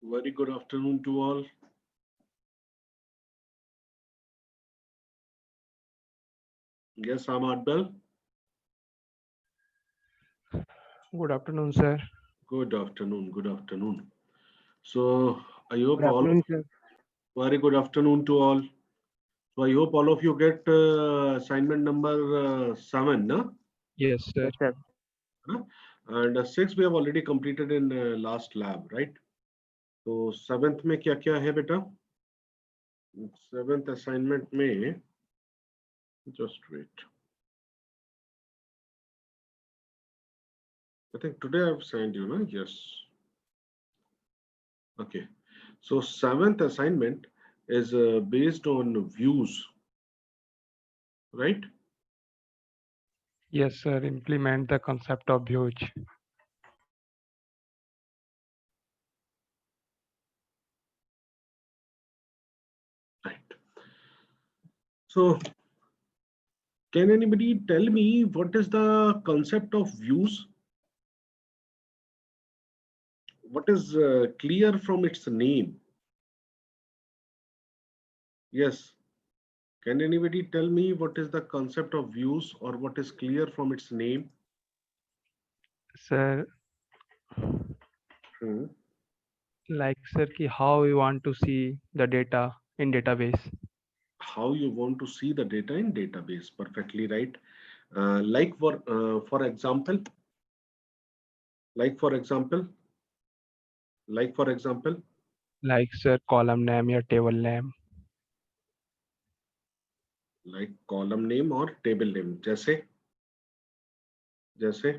Very good afternoon to all. Yes, I'm Adbel. Good afternoon, sir. Good afternoon. Good afternoon. So I hope Good all of afternoon, sir. very good afternoon to all. So I hope all of you get assignment number 7, no? Yes, sir. Yes, sir. Huh? And 6 we have already completed in last lab, right? So seventh में क्या क्या है बेटा? Seventh assignment में just wait. I think today I've sent you, no? Yes. Okay. So seventh assignment is based on views, right? Yes, sir. Implement the concept of huge. Right. So can anybody tell me what is the concept of views? What is clear from its name? Yes. Can anybody tell me what is the concept of views or what is clear from its name? Sir, Hmm. like sir, ki how we want to see the data in database. How you want to see the data in database? Perfectly right. Like for example, like for example, like for example, Like sir, column name or table name. like column name or table name. जैसे जैसे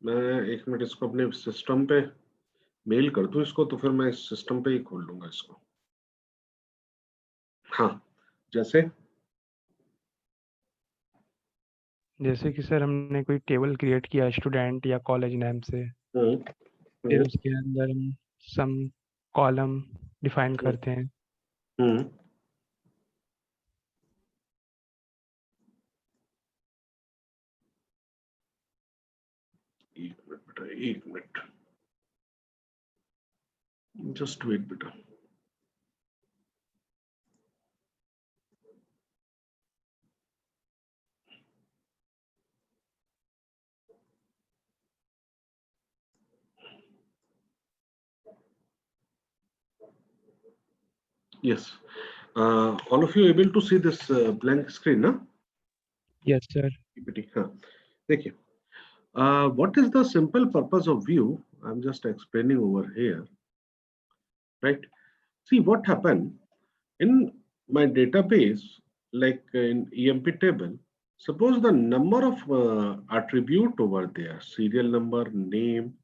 मैं एक minute इसको अपने system पे mail कर दूं इसको तो फिर मैं इस सिस्टम पे ही खोल लूंगा इसको. हाँ, जैसे जैसे कि सर हमने कोई टेबल क्रिएट किया स्टूडेंट या कॉलेज नेम से, हम्म, फिर हम्म, उसके अंदर हम सम कॉलम डिफाइन करते हैं. हम्म. एक मिनट बेटा, एक मिनट, जस्ट वेट बेटा. Yes. All of you able to see this blank screen, ना? Yes, sir. PPT. हाँ. देखिए. What is the simple purpose of view? I'm just explaining over here, right? See what happened in my database, like in EMP table. Suppose the number of attribute over there: serial number, name,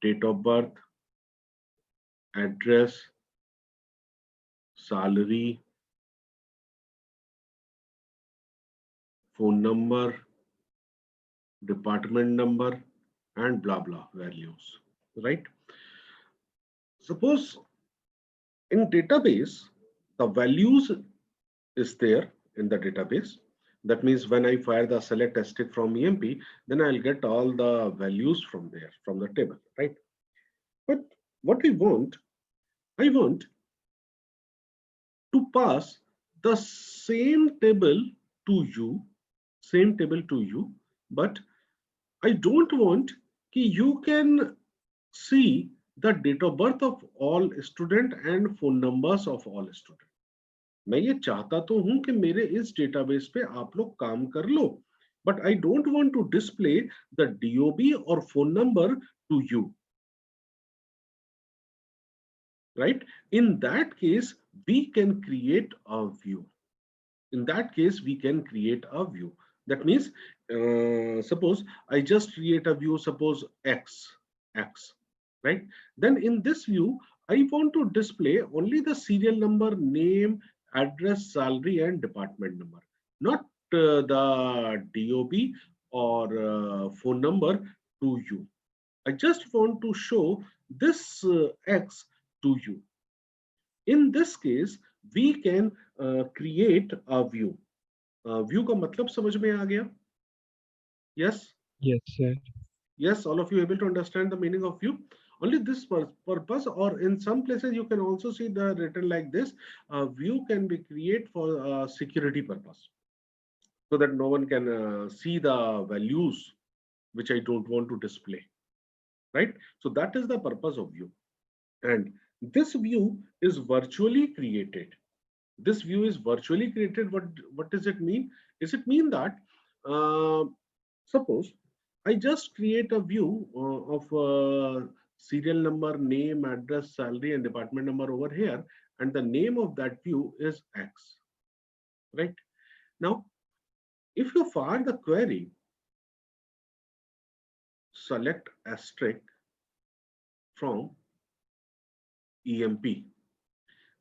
date of birth, address, salary, phone number, department number, and blah blah values, right? Suppose in database the values is there in the database. That means when I fire the select asterisk from EMP, then I'll get all the values from there, from the table, right? But what I want to pass the same table to you, but I don't want कि you can see the date of birth of all student and phone numbers of all student. मैं ये चाहता तो हूं कि मेरे इस database पे आप लोग काम कर लो, but I don't want to display the DOB or phone number to you, right? In that case, we can create a view. In that case, we can create a view. That means, suppose I just create a view, suppose X. right? Then in this view, I want to display only the serial number, name, address, salary, and department number, not the DOB or phone number to you. I just want to show this X to you. In this case, we can create a view. View का मतलब समझ में आ गया? Yes? Yes, sir. Yes, all of you able to understand the meaning of view? Only this purpose, or in some places you can also see the written like this. View can be created for security purpose, so that no one can see the values which I don't want to display, right? So that is the purpose of view. And this view is virtually created. This view is virtually created. What does it mean? Does it mean that suppose I just create a view of serial number, name, address, salary, and department number over here, and the name of that view is X, right? Now, if you fire the query, select asterisk from EMP,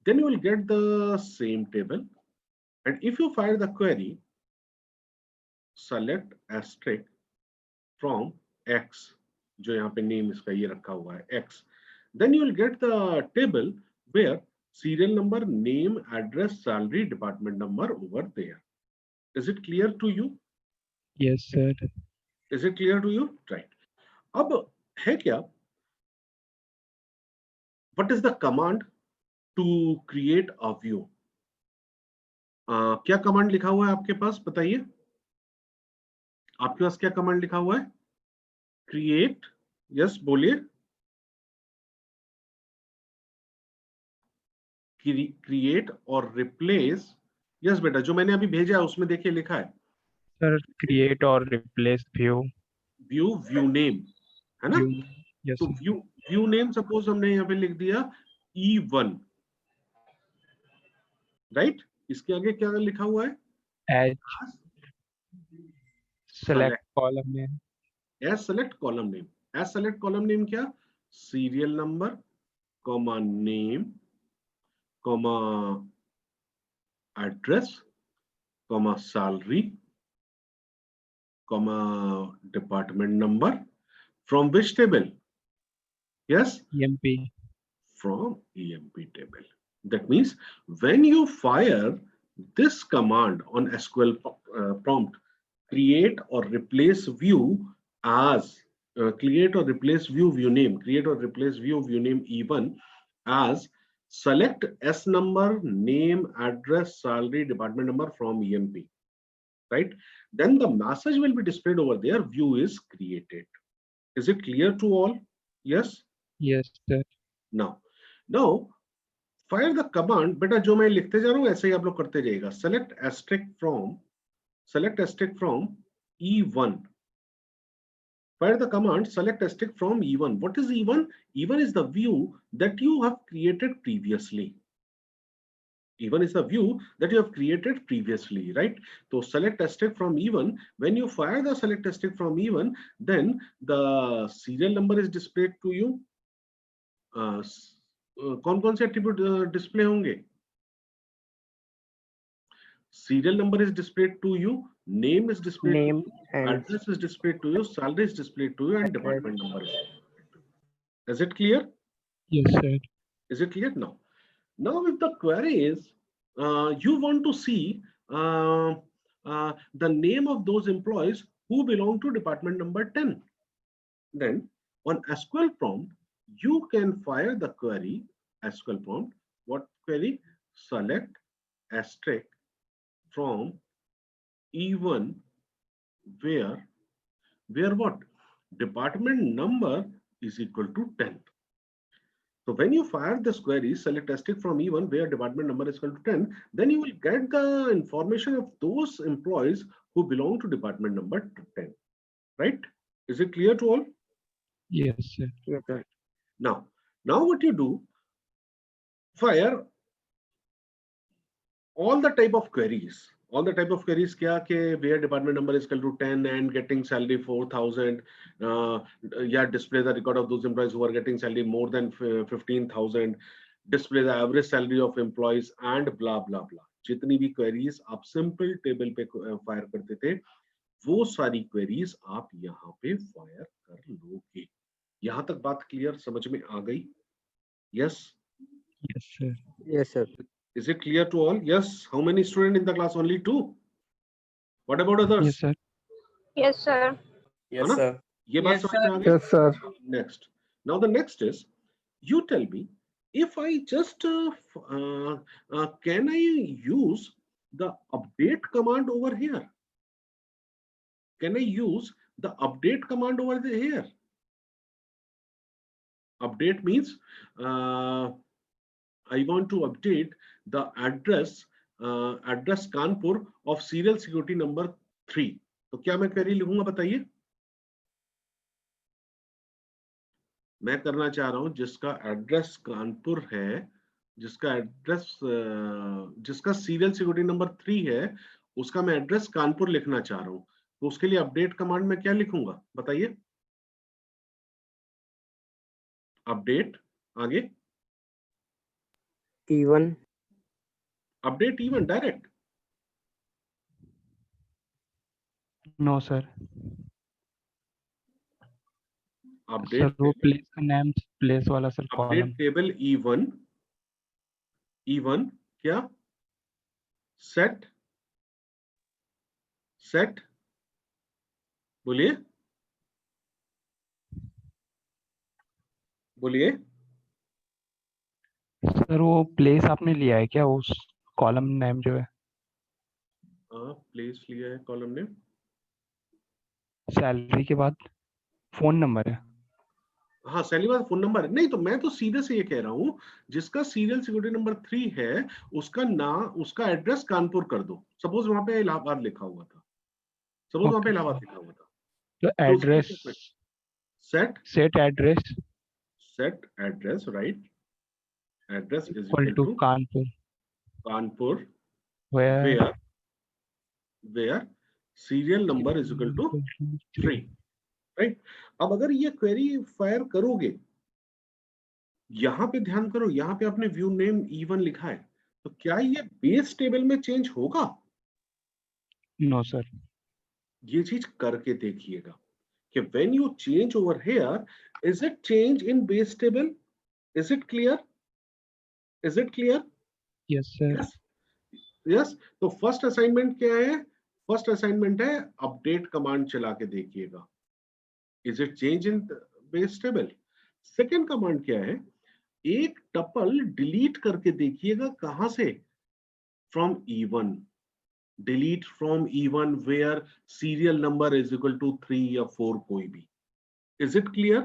then you will get the same table. And if you fire the query, select asterisk from X, जो यहाँ पे name इसका ये रखा हुआ है X, then you will get the table where serial number, name, address, salary, department number over there. Is it clear to you? Yes, sir. Is it clear to you? Right. अब है क्या? What is the command to create a view? क्या command लिखा हुआ है आपके पास? बताइए, आपके पास क्या कमांड लिखा हुआ है? क्रिएट, यस बोलिए, क्रिएट और रिप्लेस। यस बेटा, जो मैंने अभी भेजा है उसमें देखिए लिखा है सर क्रिएट और रिप्लेस व्यू, व्यू नेम, है ना? यस तो व्यू नेम सपोज हमने यहाँ पे लिख दिया E1, राइट? इसके आगे क्या लिखा हुआ है? As select column name, as select column name. As select column name क्या? Serial number, comma name, comma address, comma salary, comma department number, from which table? Yes, EMP. From EMP table. That means when you fire this command on SQL prompt, create or replace view as create or replace view name, create or replace view name E1 as select S number, name, address, salary, department number from EMP, right? Then the message will be displayed over there. View is created. Is it clear to all? Yes. Yes, sir. Now fire the command. बेटा जो मैं लिखते जा रहा हूँ ऐसे ही आप लोग करते जाइएगा. Select asterisk from E1. Fire the command select asterisk from E1. What is E1? E1 is the view that you have created previously. E1 is the view that you have created previously, right? So select asterisk from E1. When you fire the select asterisk from E1, then the serial number is displayed to you. कौन-कौन से attribute display होंगे? Serial number is displayed to you, name is displayed to you, address is displayed to you, salary is displayed to you, and department number is displayed to you. Is it clear? Yes, sir. Is it clear now? Now, if the query is you want to see the name of those employees who belong to department number 10, then on SQL prompt, you can fire the query SQL prompt. What query? Select asterisk from E1 where what? Department number is equal to 10. So when you fire this query, select asterisk from E1 where department number is equal to 10, then you will get the information of those employees who belong to department number 10, right? Is it clear to all? Yes, sir. Okay. Now what you do, fire all the type of queries. all the type of queries क्या कि where department number is equal to 10 and getting salary 4,000, yeah, display the record of those employees who are getting salary more than 15,000, display the average salary of employees and blah blah blah. जितनी भी queries आप simple table पे fire करते थे, वो सारी queries आप यहाँ पे fire कर लोगे. यहाँ तक बात क्लियर समझ में आ गई? Yes. Yes, sir. Yes, sir. Is it clear to all? Yes. How many students in the class? Only 2. What about others? Yes, sir. Yes, sir. है ना? ये बात Yes, समझ में आ गई? Yes, sir. Next. Now the next is, you tell me, if I just can I use the update command over here? Can I use the update command over here? Update means I want to update the address Kanpur of serial security number 3. तो क्या मैं query लिखूंगा बताइए? मैं करना चाह रहा हूं जिसका एड्रेस कानपुर है, जिसका एड्रेस जिसका सीरियल सिक्योरिटी नंबर 3 है, उसका मैं एड्रेस कानपुर लिखना चाह रहा हूं. तो उसके लिए अपडेट कमांड में क्या लिखूंगा बताइए? अपडेट आगे Even. Update even direct. No, sir. Update Sir, वो place का name place वाला sir update column. Table even क्या? सेट बोलिए बोलिए. Sir, वो place आपने लिया है क्या उस column name जो है? प्लेस लिया है कॉलम ने. Salary के बाद phone number है. हाँ, सैलरी बाद फोन नंबर नहीं, तो मैं तो सीधे से ये कह रहा हूँ जिसका सीरियल सिक्योरिटी नंबर 3 है, उसका नाम, उसका एड्रेस कानपुर कर दो. सपोज वहां पे इलाहाबाद लिखा हुआ था, सपोज वहां पे Okay, इलाहाबाद sir. लिखा हुआ था. तो तो उसके लिए address set address address right. Address is equal equal to to Kanpur, Kanpur where where serial number is equal to 3. Right. अब अगर ये क्वेरी फायर करोगे, यहां पे ध्यान करो, यहां पे आपने व्यू नेम E1 लिखा है, तो क्या ये बेस टेबल में चेंज होगा? No, sir. ये चीज करके देखिएगा कि when you change over here, is it change in base table? Is it clear? Is it clear? Yes, sir. Yes. Yes. तो फर्स्ट असाइनमेंट क्या है? फर्स्ट असाइनमेंट है अपडेट कमांड चला के देखिएगा. Is it change in base table? Second command क्या है? एक टपल डिलीट करके देखिएगा. कहां से? From E1. Delete from E1 where serial number is equal to 3 या 4 कोई भी. Is it clear?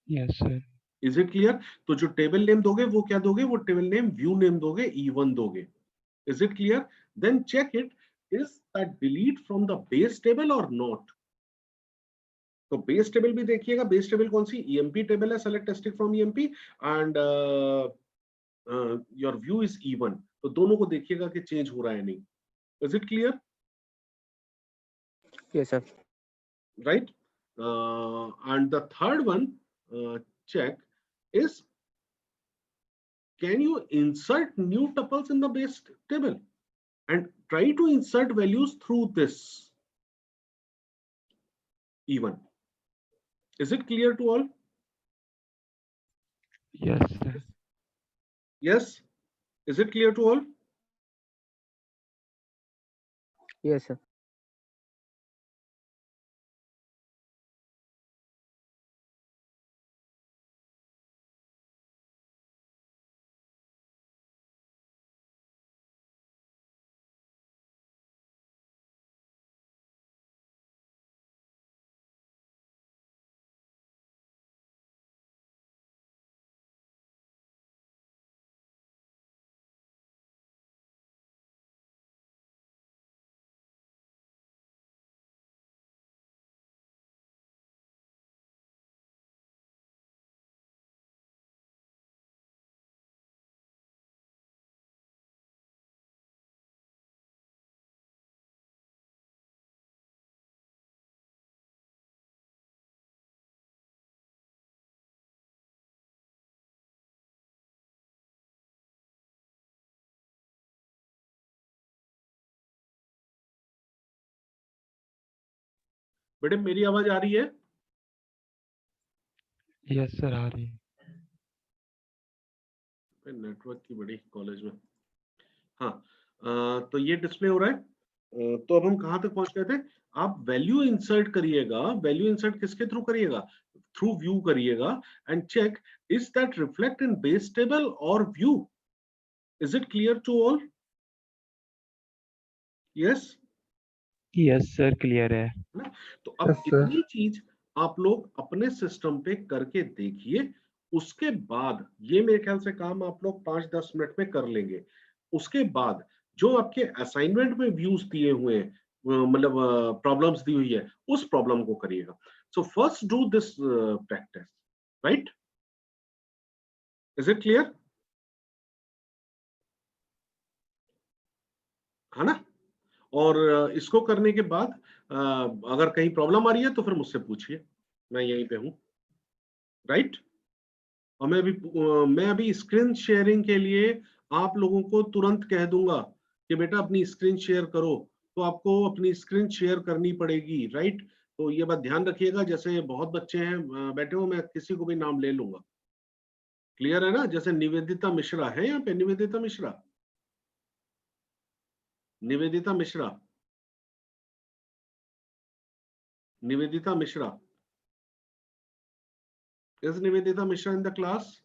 Yes, sir. Is it clear? तो जो टेबल नेम दोगे वो क्या दोगे? वो टेबल नेम व्यू नेम दोगे, E1 दोगे. Is it clear? Then check it, is that delete from the base table और नॉट. तो बेस टेबल भी देखिएगा. बेस टेबल कौन सी? EMP टेबल है, select district from EMP and your view is E1. तो दोनों को देखिएगा कि चेंज हो रहा है नहीं. Is it clear? Yes, sir. Right. And the third one check is, can you insert new tuples in the base table and try to insert values through this E1. Is it clear to all? Yes, sir. Yes. Is it clear to all? Yes, sir. बेटे मेरी आवाज आ रही है? Yes sir आ रही है। Network की बड़ी college में। हाँ, तो ये डिस्प्ले हो रहा है। तो अब हम कहां तक पहुंच गए थे? आप वैल्यू इंसर्ट करिएगा। वैल्यू इंसर्ट किसके थ्रू करिएगा? थ्रू व्यू करिएगा and check is that reflect in base table और view. Is it clear to all? Yes. Yes sir clear है। तो अब इतनी चीज आप लोग अपने सिस्टम पे करके देखिए। उसके बाद ये मेरे ख्याल से काम आप लोग 5-10 मिनट में कर लेंगे। उसके बाद जो आपके असाइनमेंट में व्यूज दिए हुए हैं, मतलब प्रॉब्लम्स दी हुई है, उस प्रॉब्लम को करिएगा। So first do this practice, right? Is it clear? है ना? और इसको करने के बाद अगर कहीं प्रॉब्लम आ रही है तो फिर मुझसे पूछिए, मैं यहीं पे हूं, राइट? और मैं अभी स्क्रीन शेयरिंग के लिए आप लोगों को तुरंत कह दूंगा कि बेटा अपनी स्क्रीन शेयर करो। तो आपको अपनी स्क्रीन शेयर करनी पड़ेगी, राइट? तो ये बात ध्यान रखिएगा। जैसे बहुत बच्चे हैं बैठे हो, मैं किसी को भी नाम ले लूंगा। क्लियर है ना? जैसे निवेदिता मिश्रा है यहाँ पे। Nivedita Mishra, Nivedita Mishra, Nivedita Mishra. Is Nivedita Mishra in the class?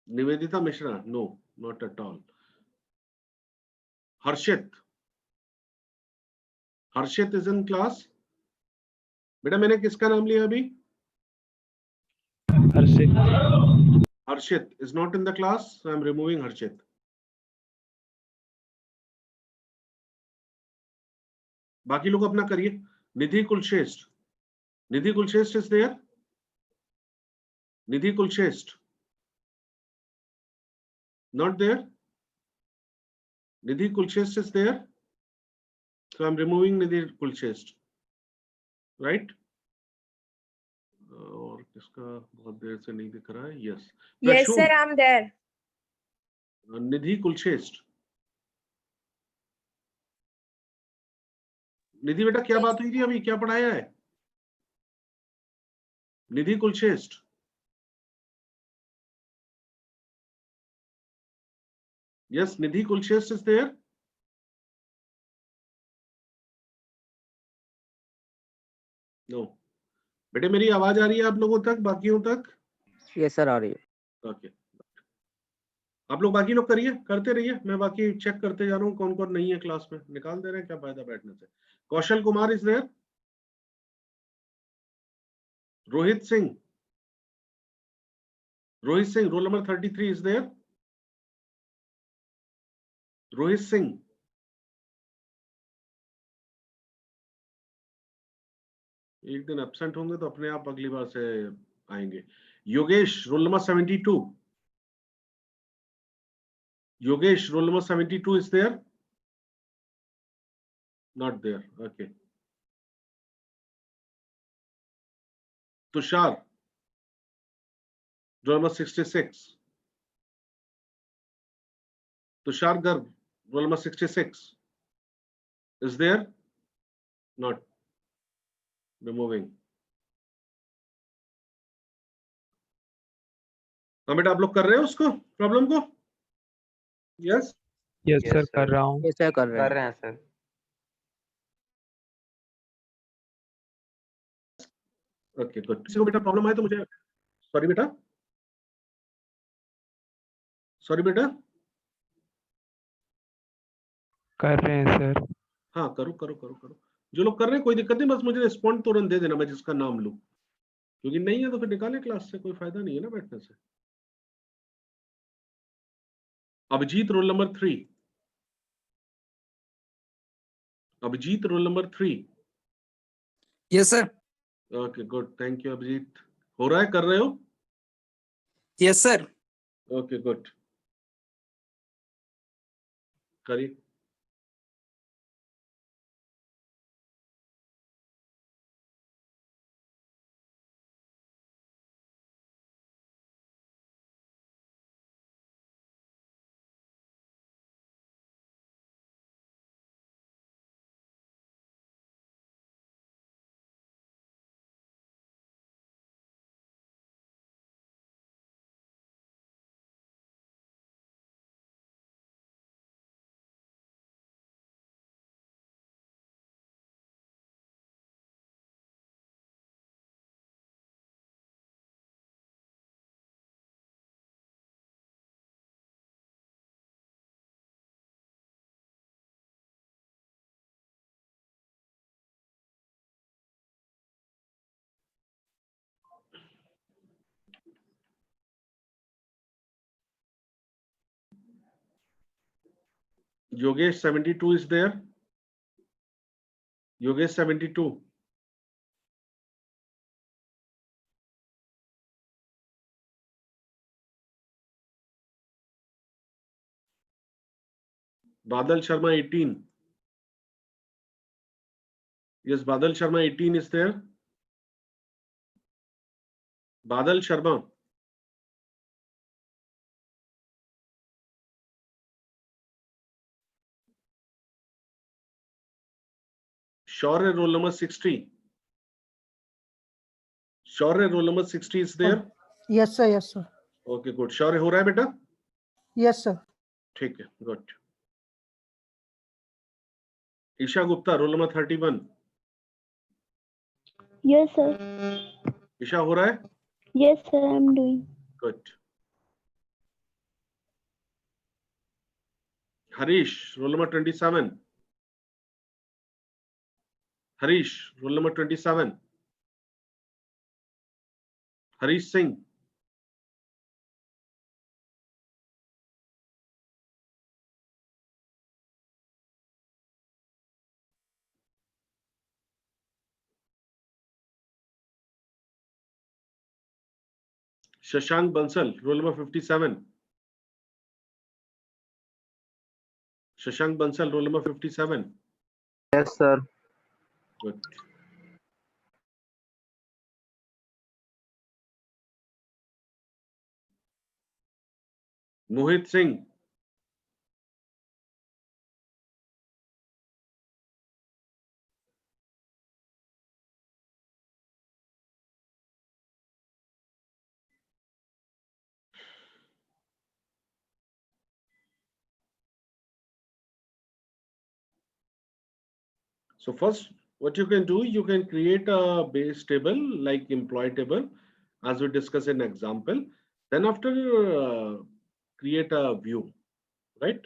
Nivedita Mishra, no, not at all. Harshit, Harshit is in class? बेटा मैंने किसका नाम लिया अभी? हर्षित। Harshit is not in the class, so I'm removing Harshit. बाकी लोग अपना करिए। निधि कुलश्रेष्ठ, निधि Kulshreshtha is there? Nidhi Kulshreshtha, not there? Nidhi Kulshreshtha is there? So I'm removing Nidhi Kulshreshtha, right? और किसका बहुत देर से नहीं दिख रहा है? Yes. Yes, sir, I'm there. निधि कुलश्रेष्ठ। निधि बेटा क्या बात हुई थी अभी? क्या पढ़ाया है? निधि Kulshreshtha, yes, Nidhi Kulshreshtha is there? No. बेटे मेरी आवाज आ रही है आप लोगों तक, बाकियों तक? यस सर आ रही है। ओके, आप लोग बाकी लोग करिए, करते रहिए। मैं बाकी चेक करते जा रहा हूँ कौन कौन नहीं है क्लास में। निकाल दे रहे हैं, क्या फायदा बैठने से। Kaushal Kumar is there? Rohit Singh, Rohit Singh roll number 33 is there? Rohit Singh, एक दिन एब्सेंट होंगे तो अपने आप अगली बार से आएंगे। Yogesh roll number 72, Yogesh roll number 72 is there? Not there, okay. Tushar roll number 66, Tushar Garg roll number 66 is there? Not, removing. हाँ बेटा, आप लोग कर रहे हो उसको, प्रॉब्लम को? यस? यस यस सर कर सर, रहा हूँ। यस सर कर रहे हैं। सर। Okay good. किसी को बेटा प्रॉब्लम आए तो मुझे, सॉरी बेटा, सॉरी बेटा। कर रहे हैं सर। हाँ करो करो करो करो। जो लोग कर रहे हैं कोई दिक्कत नहीं, बस मुझे रिस्पॉन्ड तुरंत दे देना, मैं जिसका नाम लूं। क्योंकि नहीं है तो फिर निकाले क्लास से, कोई फायदा नहीं है ना बैठने से। Abhijeet roll number 3, Abhijeet roll number 3। Yes sir. Okay good, thank you Abhijeet. हो रहा है, कर रहे हो? Yes sir. ओके गुड, करिए। Yogesh 72 is there. Yogesh 72. Badal Sharma 18. Yes, Badal Sharma 18 is there. Badal Sharma. Shaurya roll number 60. Shaurya roll number 60 is there. Yes, sir. Yes, sir. Okay, good. Shaurya हो रहा है बेटा? Yes, sir. ठीक है, good. Isha Gupta roll number 31. Yes, sir. Isha हो रहा है? Yes, sir. I'm doing. Good. Harish roll number 27. Harish roll number 27. Harish Singh. Shashank Bansal roll number 57. Shashank Bansal roll number 57. Yes, sir. Good. Mohit Singh. So first, what you can do, you can create a base table like employee table, as we discuss in example. Then after create a view, right?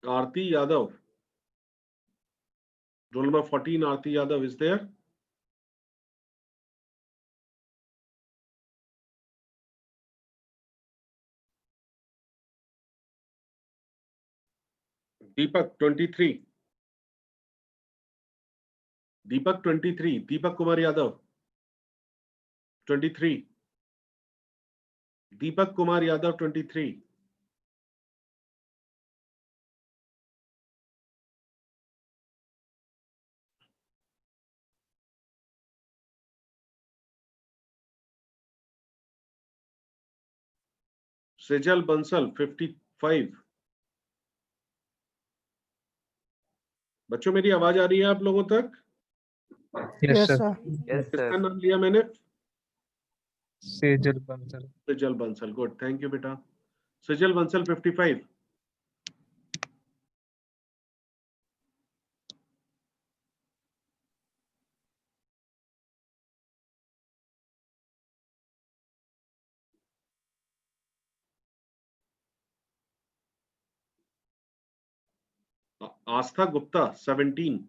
Aarti Yadav. Roll number 14, Aarti Yadav is there. Deepak 23. Deepak 23. Deepak Kumar Yadav 23. Deepak Kumar Yadav 23. Sejal Bansal 55. बच्चों मेरी आवाज आ रही है आप लोगों तक? Yes, Yes, sir. sir. Yes, किसका sir. नाम लिया मैंने? Sejal Bansal. Sejal Bansal. Good. Thank you, beta. Sejal Bansal 55. Astha Gupta 17.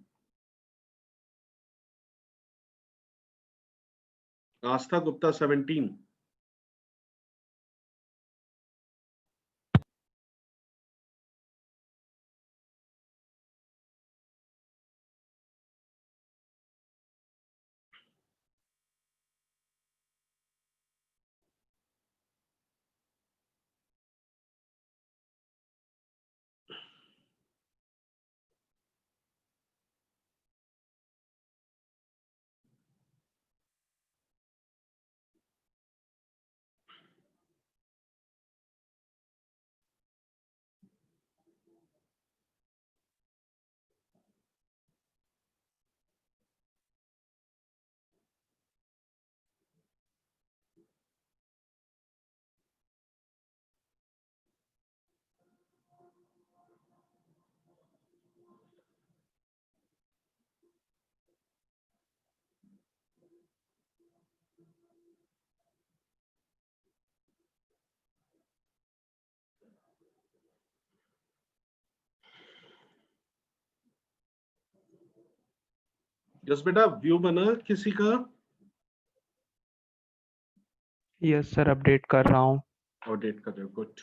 Astha Gupta 17. Yes बेटा, व्यू बना किसी का? यस सर, अपडेट कर रहा हूँ। अपडेट कर रहे हो, good.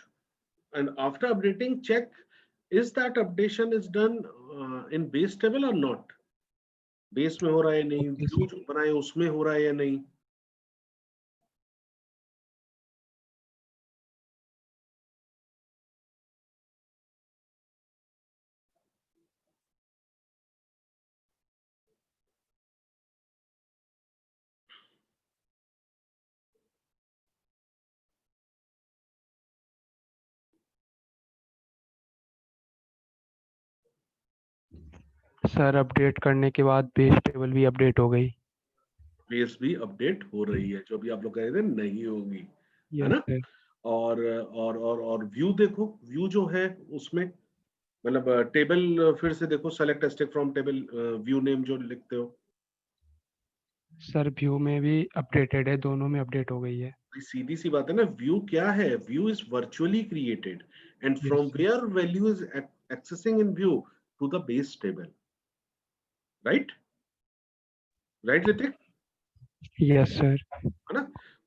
And after updating check is that updation is done in base table और नॉट. बेस में हो रहा है या नहीं, Okay, व्यू जो बनाए उसमें हो रहा है या नहीं. सर अपडेट करने के बाद बेस टेबल भी अपडेट हो गई। बेस भी अपडेट हो रही है, जो भी आप लोग कह रहे थे नहीं होगी, है यस ना. सर। और व्यू देखो, व्यू जो है उसमें मतलब टेबल फिर से देखो, select stick from table, view name जो लिखते हो. सर व्यू में भी अपडेटेड है, दोनों में अपडेट हो गई है। भाई सीधी सी बात है ना, व्यू क्या है? View is virtually created and from yes sir. Where value is accessing in view to the base table. Right, right Hrithik, yes sir. है ना.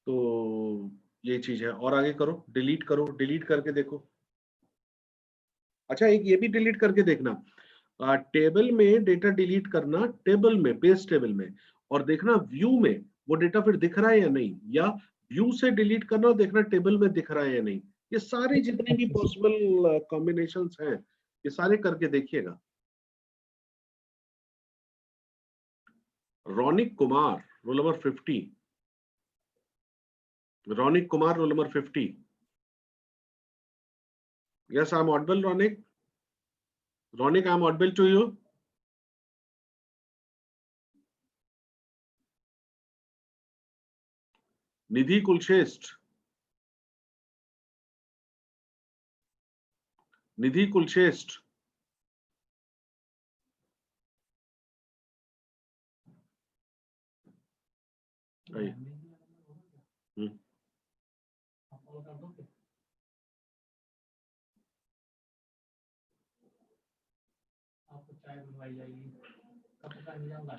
तो ये चीज है. और आगे करो, डिलीट करो, डिलीट करके देखो. अच्छा, एक ये भी डिलीट करके देखना, टेबल में डेटा डिलीट करना, टेबल में, बेस टेबल में, और देखना व्यू में वो डेटा फिर दिख रहा है या नहीं, या व्यू से डिलीट करना और देखना टेबल में दिख रहा है या नहीं. ये सारे जितने भी पॉसिबल कॉम्बिनेशंस हैं, ये सारे करके देखिएगा. Raunik Kumar, roll number 50. Raunik Kumar, roll number 50. Yes, I'm audible, Ronik. Ronik, I'm audible to you. निधि कुलश्रेष्ठ. निधि कुलश्रेष्ठ. आइए.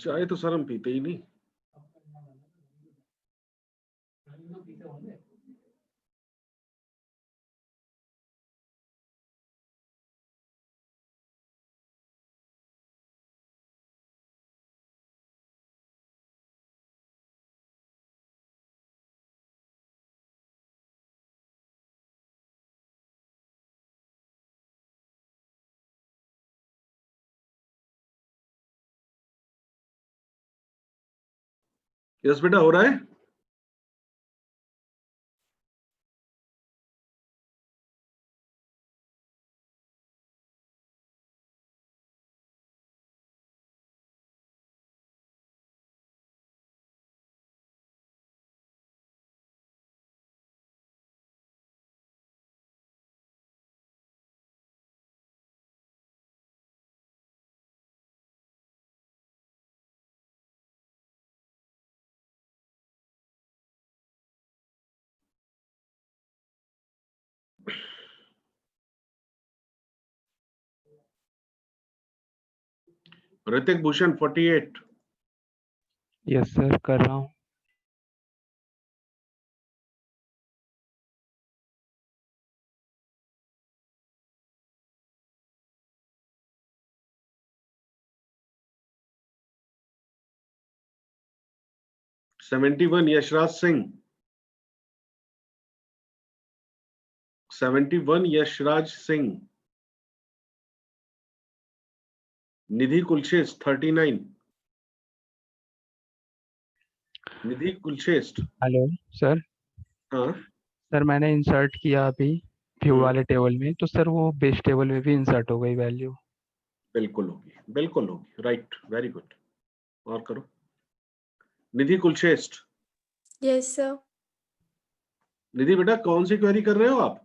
चाय तो सर हम पीते ही नहीं. यस बेटा, हो रहा है. ऋतिक भूषण 48. यस सर, कर रहा हूँ। Seventy one Yashraj Singh. 71 Yashraj Singh. Nidhi Kulshreshtha 39. Nidhi Kulshreshtha. Hello sir. हाँ. सर मैंने इंसर्ट किया अभी व्यू हम्म, वाले टेबल में, तो सर वो बेस टेबल में भी इंसर्ट हो गई वैल्यू। बिल्कुल होगी, बिल्कुल होगी. Right, very good. और करो. निधि कुलश्रेष्ठ. Yes sir. निधि बेटा, कौन सी क्वेरी कर रहे हो आप?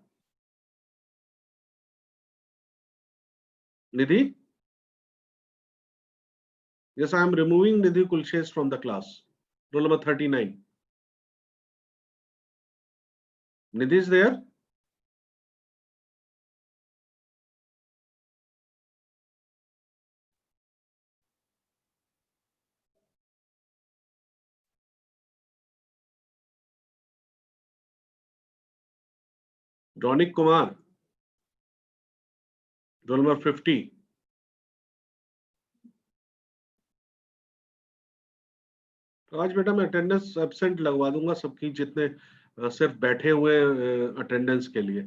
Nidhi. Yes, I am removing Nidhi Kulshrestha from the class. Roll number 39. Nidhi is there? Raunik Kumar, roll number 50। आज बेटा मैं अटेंडेंस एब्सेंट लगवा दूंगा सबकी, जितने सिर्फ बैठे हुए अटेंडेंस के लिए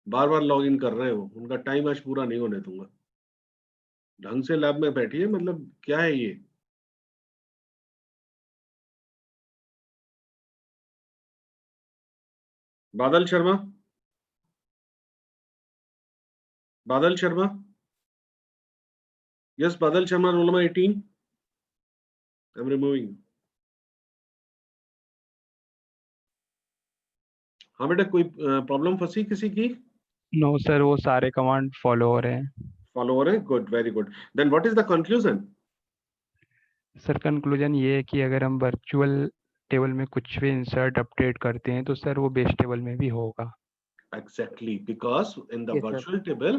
बार बार लॉग इन कर रहे हो, उनका टाइम आज पूरा नहीं होने दूंगा। ढंग से लैब में बैठिए, मतलब क्या है ये। बादल शर्मा, बादल शर्मा, यस बादल Sharma, roll number 18। I am removing. हाँ बेटा, कोई प्रॉब्लम फंसी किसी की? नो सर, वो सारे कमांड फॉलो हो रहे हैं। फॉलो हो रहे हैं, good, very good. Then what is the conclusion? Sir conclusion ये है कि अगर हम वर्चुअल टेबल में कुछ भी इंसर्ट अपडेट करते हैं तो सर वो बेस टेबल में भी होगा। Exactly, because in the Yes, sir. virtual table,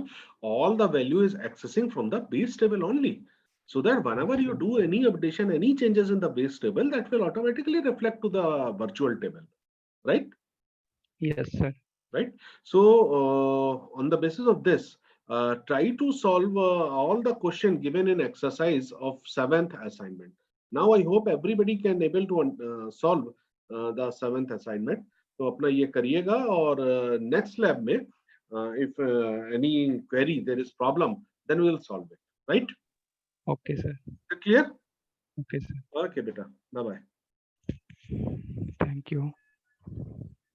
all the value is accessing from the base table only. So that whenever you do any updation, any changes in the base table, that will automatically reflect to the virtual table, right? Yes sir. Right. So on the basis of this, try to solve all the question given in exercise of 7th assignment. Now I hope everybody can able to solve the 7th assignment. तो अपना ये करिएगा, और next lab में if any query there is problem, then we will solve it, right? Okay sir. Clear? Okay sir, Okay beta, bye bye. Thank you.